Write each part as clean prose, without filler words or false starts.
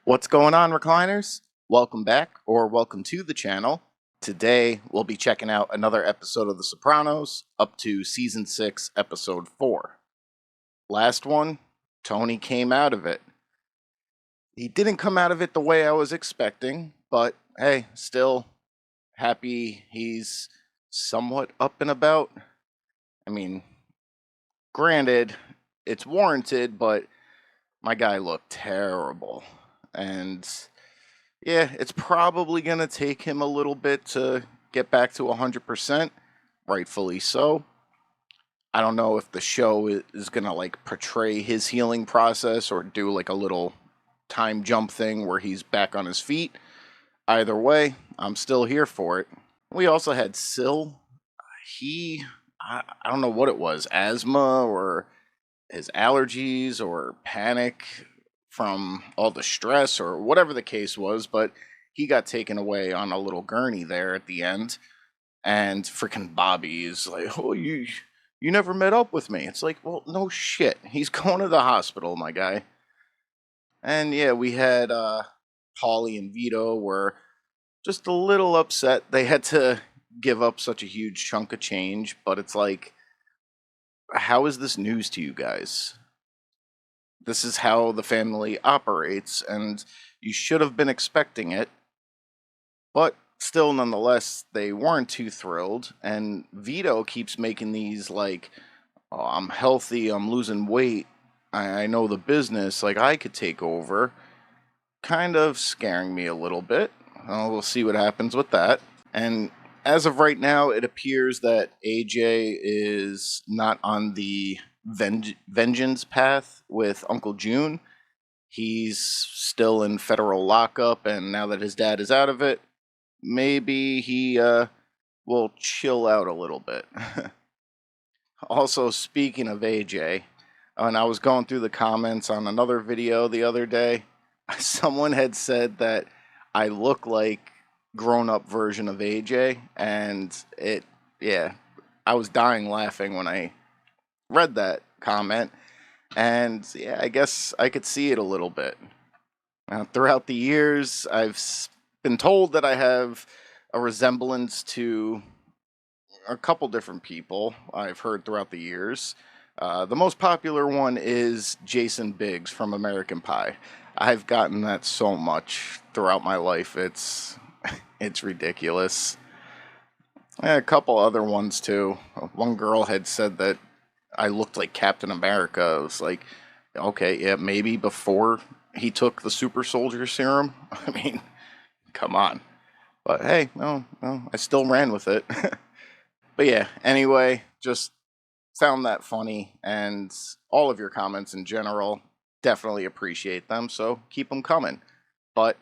What's going on, recliners? Welcome back, or welcome to the channel. Today, we'll be checking out another episode of The Sopranos, up to Season 6, Episode 4. Last one, Tony came out of it. He didn't come out of it the way I was expecting, but hey, still happy he's somewhat up and about. I mean, granted, it's warranted, but my guy looked terrible. And yeah, it's probably going to take him a little bit to get back to 100%, rightfully so. I don't know if the show is going to like portray his healing process or do like a little time jump thing where he's back on his feet. Either way, I'm still here for it. We also had Sil. I don't know what it was, asthma or his allergies or panic from all the stress or whatever the case was, but he got taken away on a little gurney there at the end. And freaking Bobby is like, oh, you never met up with me. It's like, well, no shit. He's going to the hospital, my guy. And yeah, we had Paulie and Vito were just a little upset. They had to give up such a huge chunk of change, but it's like, how is this news to you guys? This is how the family operates, and you should have been expecting it. But still, nonetheless, they weren't too thrilled, and Vito keeps making these, like, oh, I'm healthy, I'm losing weight, I know the business, like, I could take over. Kind of scaring me a little bit. Well, we'll see what happens with that. And as of right now, it appears that AJ is not on the vengeance path with Uncle June. He's still in federal lockup, and now that his dad is out of it, maybe he will chill out a little bit. Also, speaking of AJ, and I was going through the comments on another video the other day, someone had said that I look like grown-up version of AJ, and I was dying laughing when I read that comment, and yeah, I guess I could see it a little bit. Throughout the years, I've been told that I have a resemblance to a couple different people I've heard throughout the years. The most popular one is Jason Biggs from American Pie. I've gotten that so much throughout my life, it's ridiculous. A couple other ones too. One girl had said that I looked like Captain America. I was like, okay, yeah, maybe before he took the super soldier serum. I mean, come on. But hey, no, I still ran with it. But yeah, anyway, just found that funny, and all of your comments in general, definitely appreciate them, so keep them coming. But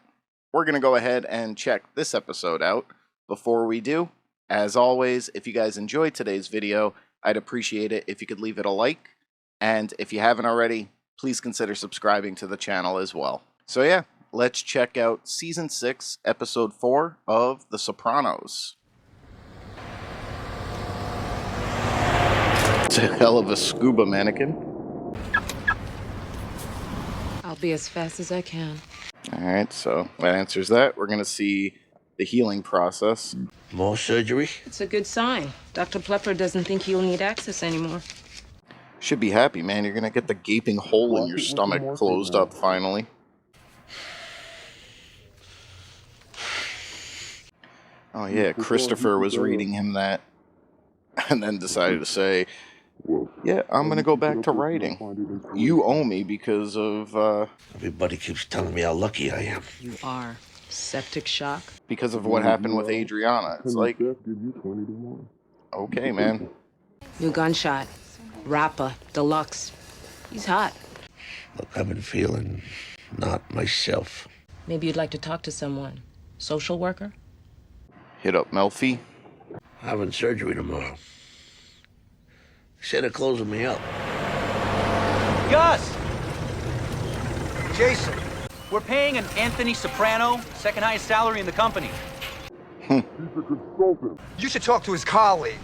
we're going to go ahead and check this episode out. Before we do, as always, if you guys enjoyed today's video, I'd appreciate it if you could leave it a like, and if you haven't already, please consider subscribing to the channel as well. So yeah, let's check out Season 6, Episode 4 of The Sopranos. It's a hell of a scuba mannequin. I'll be as fast as I can. Alright, so that answers that. We're going to see the healing process. More surgery? It's a good sign. Dr. Plepler doesn't think you'll need access anymore. Should be happy, man. You're going to get the gaping hole in your stomach closed up finally. Oh yeah, Christopher was reading him that and then decided to say, yeah, I'm going to go back to writing. You owe me because of, Everybody keeps telling me how lucky I am. You are. Septic shock? Because of what happened with Adriana. It's like, okay, man. New gunshot. Rappa. Deluxe. He's hot. Look, I've been feeling not myself. Maybe you'd like to talk to someone. Social worker? Hit up Melfi. Having surgery tomorrow. They said they're closing me up. Gus! Jason, we're paying an Anthony Soprano second highest salary in the company. He's a consultant. You should talk to his colleague,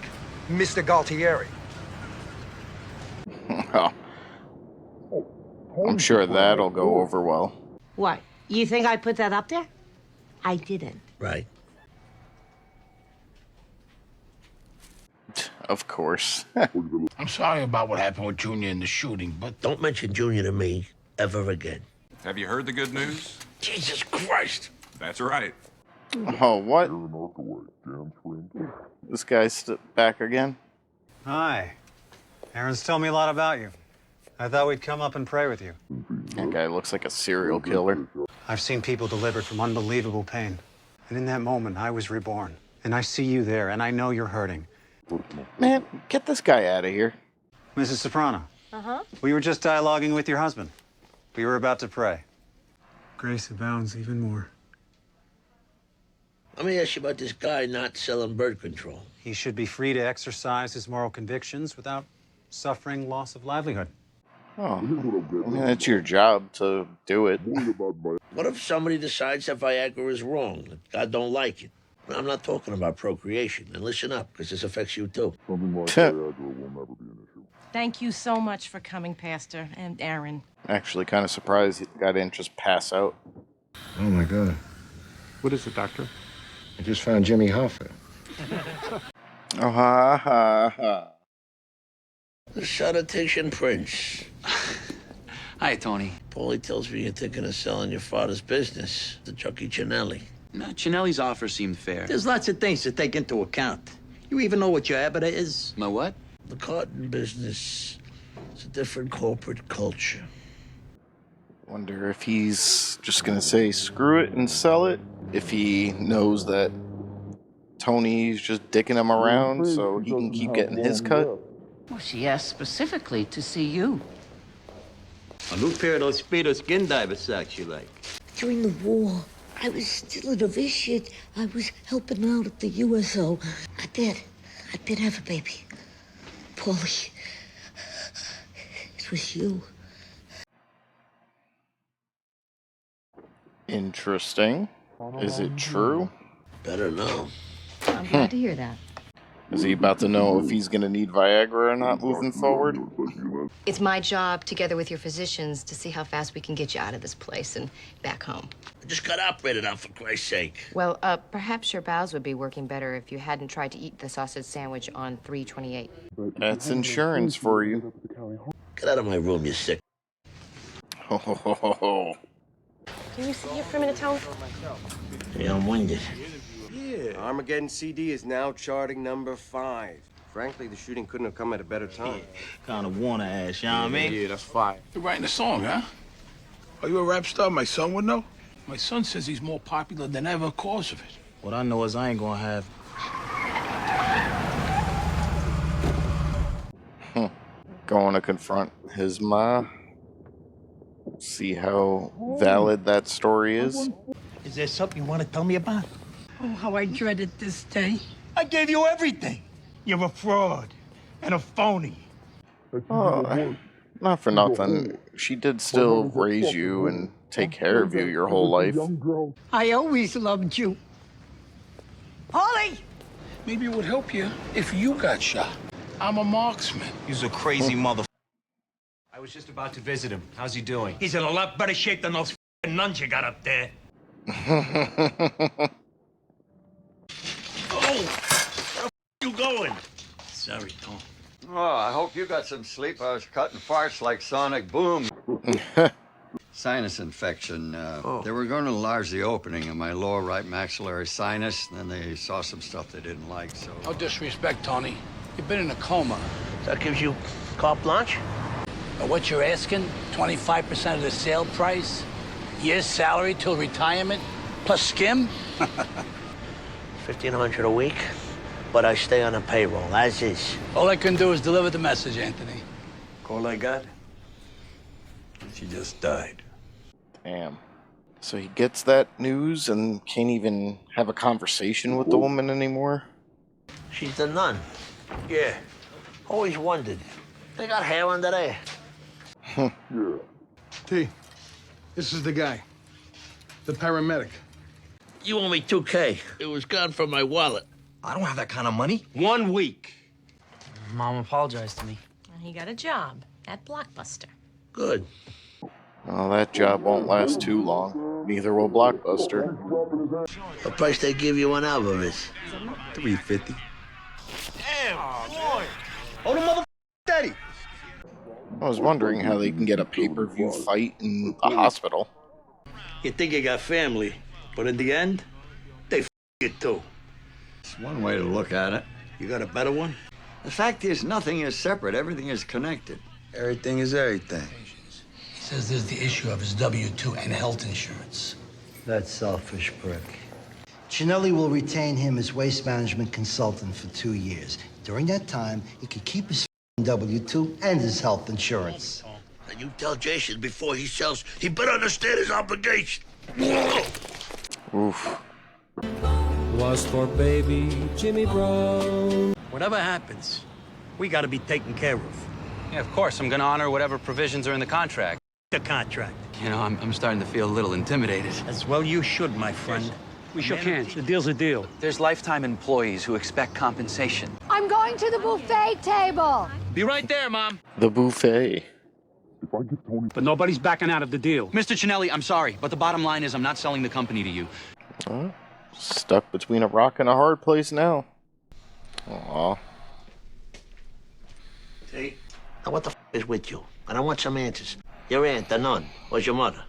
Mr. Galtieri. Oh, I'm sure that'll go over well. What? You think I put that up there? I didn't. Right. Of course. I'm sorry about what happened with Junior in the shooting, but Don't mention Junior to me ever again. Have you heard the good news? Jesus Christ. That's right. Oh, what? This guy's back again? Hi. Aaron's told me a lot about you. I thought we'd come up and pray with you. That guy looks like a serial killer. I've seen people delivered from unbelievable pain. And in that moment, I was reborn. And I see you there, and I know you're hurting. Man, get this guy out of here. Mrs. Soprano. Uh-huh. We were just dialoguing with your husband. We were about to pray. Grace abounds even more. Let me ask you about this guy not selling birth control. He should be free to exercise his moral convictions without suffering loss of livelihood. Oh, I mean, it's your job to do it. What if somebody decides that Viagra is wrong, that God don't like it? I'm not talking about procreation. And listen up, because this affects you too. Thank you so much for coming, Pastor and Aaron. Actually, kind of surprised the guy didn't just pass out. Oh, my God. What is it, Doctor? I just found Jimmy Hoffa. Oh, ha, ha, ha. The Sanitation Prince. Hi, Tony. Paulie tells me you're thinking of selling your father's business to Chucky Cinelli. No, Cinelli's offer seemed fair. There's lots of things to take into account. You even know what your EBITDA is? My what? The cotton business is a different corporate culture. Wonder if he's just gonna say screw it and sell it. If he knows that Tony's just dicking him around so he can keep getting his cut. Well, she asked specifically to see you. A new pair of those Speedo skin diver socks you like. During the war, I was still a novitiate. I was helping out at the USO. I did have a baby. Paulie. It was you. Interesting. Is it true? Better know. I'm glad to hear that. Is he about to know if he's gonna need Viagra or not moving forward? It's my job, together with your physicians, to see how fast we can get you out of this place and back home. I just got operated on, for Christ's sake. Well, perhaps your bowels would be working better if you hadn't tried to eat the sausage sandwich on 328. That's insurance for you. Get out of my room, you sick. Ho, ho, ho, ho, ho. Can you sit here for a minute, Tony? Yeah, I'm winded. Armageddon CD is now charting number 5. Frankly, the shooting couldn't have come at a better time. Kind of Warner ass, you know what I mean? Yeah, that's fire. you're writing a song, huh? Are you a rap star? My son would know. My son says he's more popular than ever because of it. What I know is I ain't gonna have... Going to confront his ma. See how valid that story is. Is there something you want to tell me about? Oh, how I dreaded this day. I gave you everything. You're a fraud and a phony. Oh, not for nothing. She did still raise you and take care of you your whole life. I always loved you. Paulie! Maybe it would help you if you got shot. I'm a marksman. He's a crazy mother. I was just about to visit him. How's he doing? He's in a lot better shape than those nuns you got up there. Oh! Where you going? Sorry, Tom. Oh, I hope you got some sleep. I was cutting farts like Sonic Boom. Sinus infection. They were going to enlarge the opening in my lower right maxillary sinus, and then they saw some stuff they didn't like, so... No disrespect, Tony. You've been in a coma. That gives you carte blanche? But what you're asking, 25% of the sale price, year's salary till retirement, plus skim? $1,500 a week, but I stay on the payroll, as is. All I can do is deliver the message, Anthony. All I got? She just died. Damn. So he gets that news and can't even have a conversation with the woman anymore? She's the nun. Yeah. Always wondered. They got hair under there. T, this is the guy. The paramedic. You owe me $2K. It was gone from my wallet. I don't have that kind of money. 1 week. Mom apologized to me. He got a job at Blockbuster. Good. Well, that job won't last too long. Neither will Blockbuster. What price they give you on Alvarez? $350. Damn, boy. Oh, the mother daddy. I was wondering how they can get a pay-per-view fight in a hospital. You think you got family, but in the end, they you too. It's one way to look at it. You got a better one? The fact is, nothing is separate. Everything is connected. Everything is everything. He says there's the issue of his W-2 and health insurance. That selfish prick. Cinelli will retain him as waste management consultant for 2 years. During that time, he could keep his W-2 and his health insurance. And you tell Jason before he sells, he better understand his obligation. Oof. Was for baby Jimmy Brown. Whatever happens, we gotta be taken care of. Yeah, of course. I'm gonna honor whatever provisions are in the contract. The contract. You know, I'm starting to feel a little intimidated. As well you should, my friend. We shook hands. The deal's a deal. There's lifetime employees who expect compensation. I'm going to the buffet table. Be right there, Mom. The buffet. But nobody's backing out of the deal. Mr. Cinelli, I'm sorry, but the bottom line is I'm not selling the company to you. Stuck between a rock and a hard place now. Aw. See? Now what the is with you? And I want some answers. Your aunt, the nun, was your mother?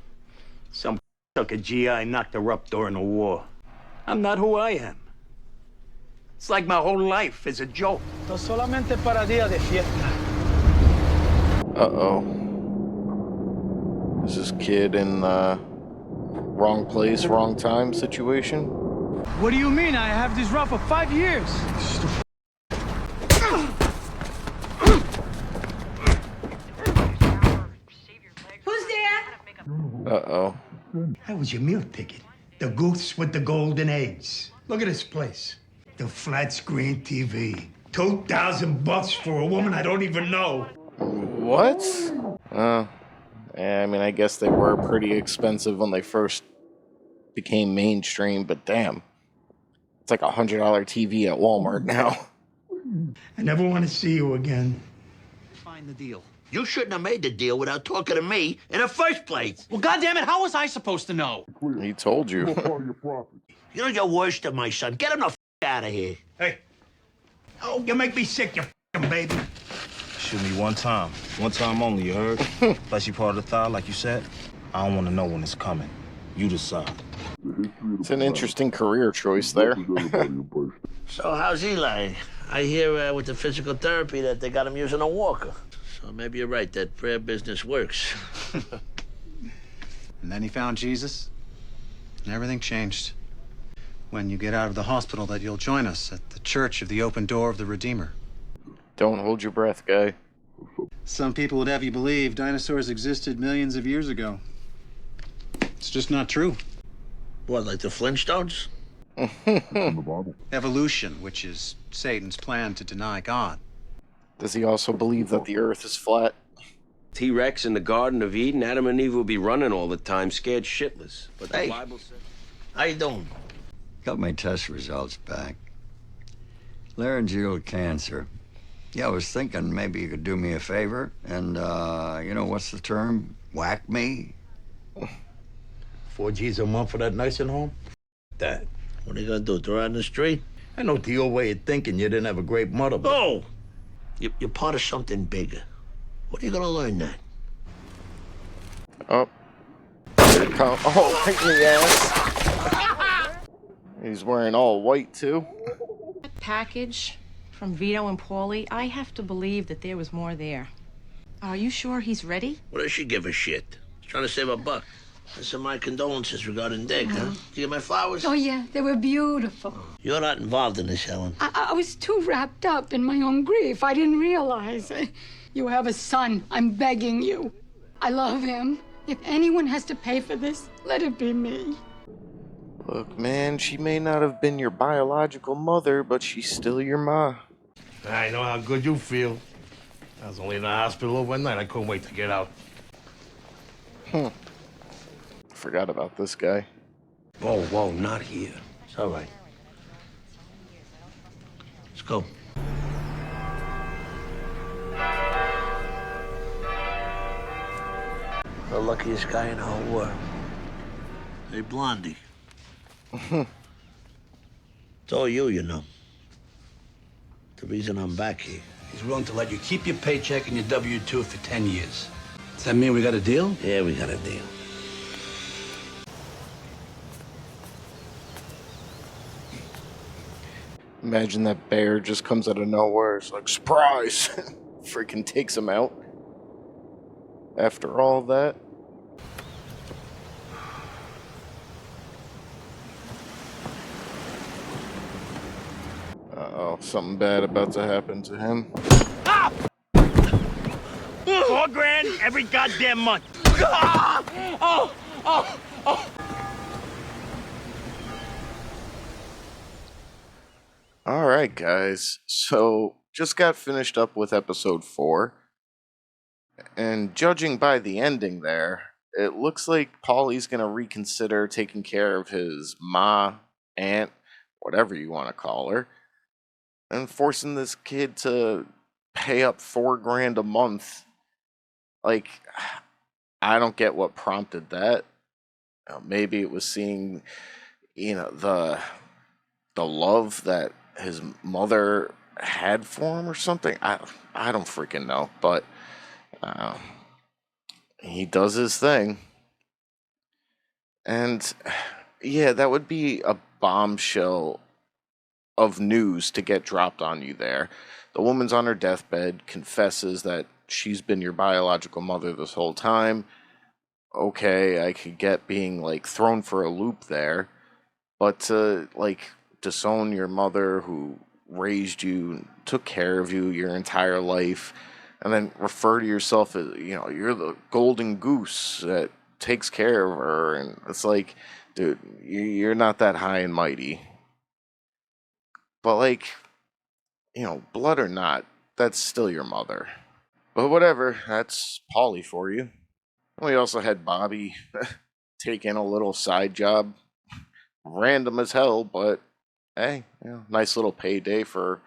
Some took a GI, knocked her up during the war. I'm not who I am. It's like my whole life is a joke. Solamente para día de fiesta. Uh-oh. Is this kid in the wrong place, wrong time situation? What do you mean? I have this run for 5 years. Who's there? Uh-oh. That was your meal ticket. The goose with the golden eggs. Look at this place. The flat screen TV. $2,000 for a woman I don't even know. What? I mean, I guess they were pretty expensive when they first became mainstream, but damn. It's like a $100 TV at Walmart now. I never want to see you again. Find the deal. You shouldn't have made the deal without talking to me in the first place. Well, goddammit, how was I supposed to know? He told you. You know you're worse than my son. Get him the out of here. Hey. Oh, you make me sick, you baby. Shoot me one time. One time only, you heard? Fleshy part of the thigh, like you said. I don't want to know when it's coming. You decide. It's an interesting career choice there. So how's Eli? I hear with the physical therapy that they got him using a walker. So maybe you're right, that prayer business works. And then he found Jesus, and everything changed. When you get out of the hospital, that you'll join us at the Church of the Open Door of the Redeemer. Don't hold your breath, guy. Some people would have you believe dinosaurs existed millions of years ago. It's just not true. What, like the Flintstones? Evolution, which is Satan's plan to deny God. Does he also believe that the earth is flat? T-Rex in the Garden of Eden, Adam and Eve will be running all the time, scared shitless. But the Hey. Bible says... How you doing? Got my test results back. Laryngeal cancer. Yeah, I was thinking maybe you could do me a favor and, you know, what's the term? Whack me? 4 G's a month for that nursing home? That. What are you gonna do, throw her on the street? I know to your way of thinking you didn't have a great mother, but... Oh! You're part of something bigger. When are you gonna learn that? Oh. Oh, right in the ass. He's wearing all white, too. That package from Vito and Paulie, I have to believe that there was more there. Are you sure he's ready? What does she give a shit? She's trying to save a buck. Listen, my condolences regarding Dick, huh? Did you get my flowers? Oh, yeah, they were beautiful. You're not involved in this, Helen. I was too wrapped up in my own grief. I didn't realize. You have a son. I'm begging you. I love him. If anyone has to pay for this, let it be me. Look, man, she may not have been your biological mother, but she's still your ma. I know how good you feel. I was only in the hospital overnight. I couldn't wait to get out. Forgot about this guy. Whoa, not here. It's all right. Let's go. luckiest guy in the whole world. Hey, Blondie. It's all you know. The reason I'm back here. He's willing to let you keep your paycheck and your W-2 for 10 years. Does that mean we got a deal? Yeah, we got a deal. Imagine that bear just comes out of nowhere. It's like, surprise! Freaking takes him out. After all that. Uh-oh, something bad about to happen to him. Stop! $4 grand every goddamn month. Oh! Alright, guys. So, just got finished up with episode 4. And judging by the ending there, it looks like Paulie's gonna reconsider taking care of his ma, aunt, whatever you want to call her, and forcing this kid to pay up $4 grand a month. Like, I don't get what prompted that. Maybe it was seeing, the love that his mother had for him or something. I don't freaking know, but he does his thing. And yeah, that would be a bombshell of news to get dropped on you there. The woman's on her deathbed, confesses that she's been your biological mother this whole time. Okay, I could get being like thrown for a loop there, but to like disown your mother who raised you, took care of you your entire life, and then refer to yourself as, you're the golden goose that takes care of her, and it's like, dude, you're not that high and mighty. But like, blood or not, that's still your mother. But whatever, that's Paulie for you. We also had Bobby take in a little side job. Random as hell, but hey, nice little payday for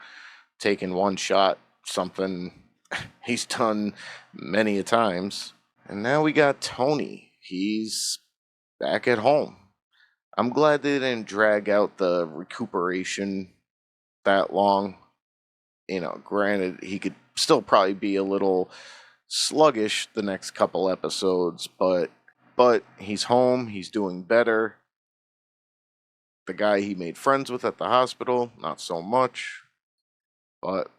taking one shot, something he's done many a times. And now we got Tony. He's back at home. I'm glad they didn't drag out the recuperation that long. Granted, he could still probably be a little sluggish the next couple episodes, but he's home, he's doing better. The guy he made friends with at the hospital, not so much. But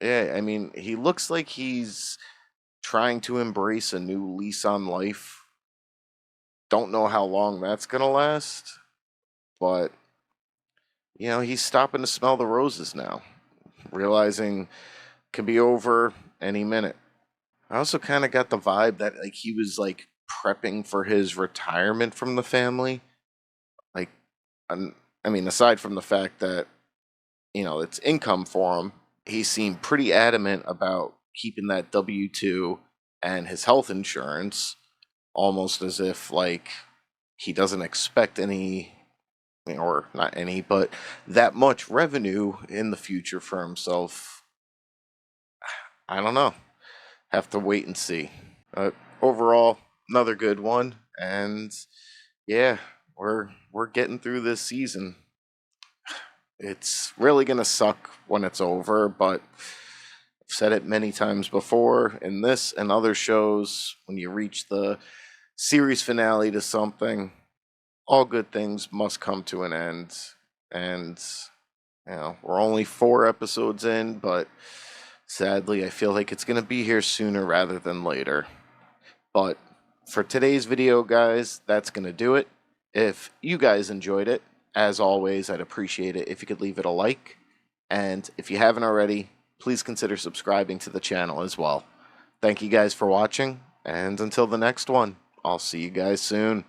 yeah, I mean, he looks like he's trying to embrace a new lease on life. Don't know how long that's gonna last, but he's stopping to smell the roses now, realizing could be over any minute. I also kind of got the vibe that like he was like prepping for his retirement from the family. Like, I mean, aside from the fact that it's income for him, he seemed pretty adamant about keeping that W-2 and his health insurance, almost as if like he doesn't expect any, or not any, but that much revenue in the future for himself. I don't know. Have to wait and see. But overall, another good one, and yeah, we're getting through this season. It's really gonna suck when it's over, but I've said it many times before in this and other shows. When you reach the series finale to something, all good things must come to an end. And we're only 4 episodes in, but sadly, I feel like it's gonna be here sooner rather than later. But for today's video, guys, that's gonna do it. If you guys enjoyed it, as always, I'd appreciate it if you could leave it a like. And if you haven't already, please consider subscribing to the channel as well. Thank you guys for watching, and until the next one, I'll see you guys soon.